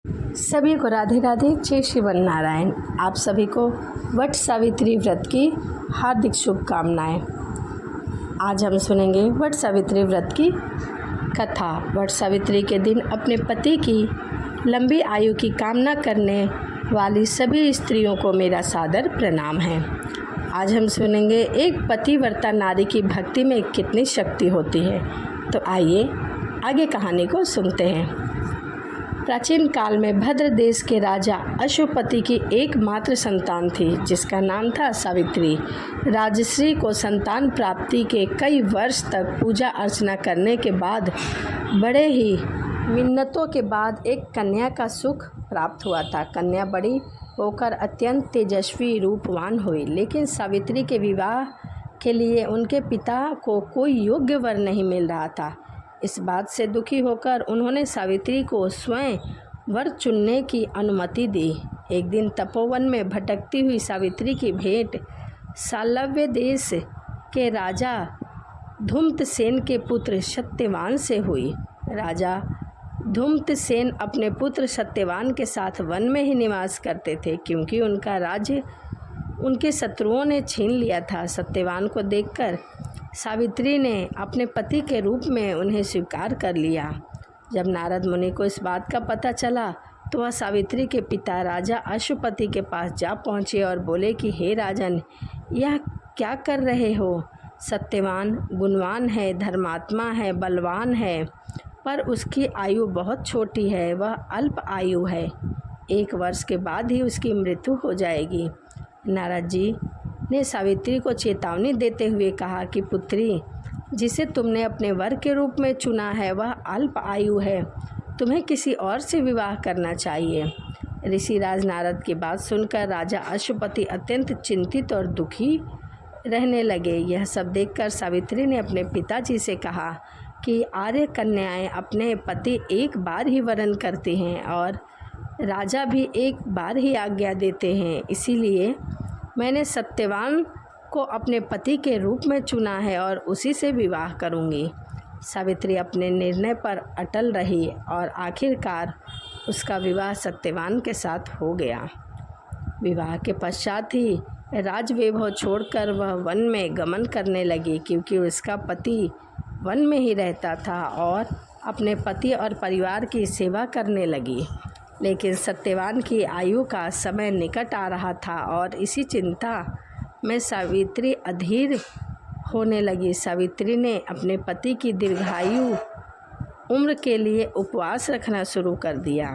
सभी को राधे राधे। जय श्रीमन नारायण। आप सभी को वट सावित्री व्रत की हार्दिक शुभकामनाएं। आज हम सुनेंगे वट सावित्री व्रत की कथा। वट सावित्री के दिन अपने पति की लंबी आयु की कामना करने वाली सभी स्त्रियों को मेरा सादर प्रणाम है। आज हम सुनेंगे एक पतिव्रता नारी की भक्ति में कितनी शक्ति होती है। तो आइए आगे कहानी को सुनते हैं। प्राचीन काल में भद्र देश के राजा अश्वपति की एकमात्र संतान थी, जिसका नाम था सावित्री। राजश्री को संतान प्राप्ति के कई वर्ष तक पूजा अर्चना करने के बाद बड़े ही मिन्नतों के बाद एक कन्या का सुख प्राप्त हुआ था। कन्या बड़ी होकर अत्यंत तेजस्वी रूपवान हुई, लेकिन सावित्री के विवाह के लिए उनके पिता को कोई योग्य वर नहीं मिल रहा था। इस बात से दुखी होकर उन्होंने सावित्री को स्वयं वर चुनने की अनुमति दी। एक दिन तपोवन में भटकती हुई सावित्री की भेंट सालव्य देश के राजा धूम्रसेन के पुत्र सत्यवान से हुई। राजा धूम्रसेन अपने पुत्र सत्यवान के साथ वन में ही निवास करते थे, क्योंकि उनका राज्य उनके शत्रुओं ने छीन लिया था। सत्यवान को देखकर सावित्री ने अपने पति के रूप में उन्हें स्वीकार कर लिया। जब नारद मुनि को इस बात का पता चला तो वह सावित्री के पिता राजा अश्वपति के पास जा पहुँचे और बोले कि हे राजन, यह क्या कर रहे हो? सत्यवान गुणवान है, धर्मात्मा है, बलवान है, पर उसकी आयु बहुत छोटी है। वह अल्प आयु है। 1 वर्ष के बाद ही उसकी मृत्यु हो जाएगी। नारद जी ने सावित्री को चेतावनी देते हुए कहा कि पुत्री, जिसे तुमने अपने वर के रूप में चुना है वह अल्प आयु है। तुम्हें किसी और से विवाह करना चाहिए। ऋषिराज नारद की बात सुनकर राजा अश्वपति अत्यंत चिंतित और दुखी रहने लगे। यह सब देखकर सावित्री ने अपने पिताजी से कहा कि आर्य कन्याएं अपने पति एक बार ही वरण करती हैं और राजा भी एक बार ही आज्ञा देते हैं, इसीलिए मैंने सत्यवान को अपने पति के रूप में चुना है और उसी से विवाह करूंगी। सावित्री अपने निर्णय पर अटल रही और आखिरकार उसका विवाह सत्यवान के साथ हो गया। विवाह के पश्चात ही राजवैभव छोड़कर वह वन में गमन करने लगी, क्योंकि उसका पति वन में ही रहता था और अपने पति और परिवार की सेवा करने लगी। लेकिन सत्यवान की आयु का समय निकट आ रहा था और इसी चिंता में सावित्री अधीर होने लगी। सावित्री ने अपने पति की दीर्घायु उम्र के लिए उपवास रखना शुरू कर दिया।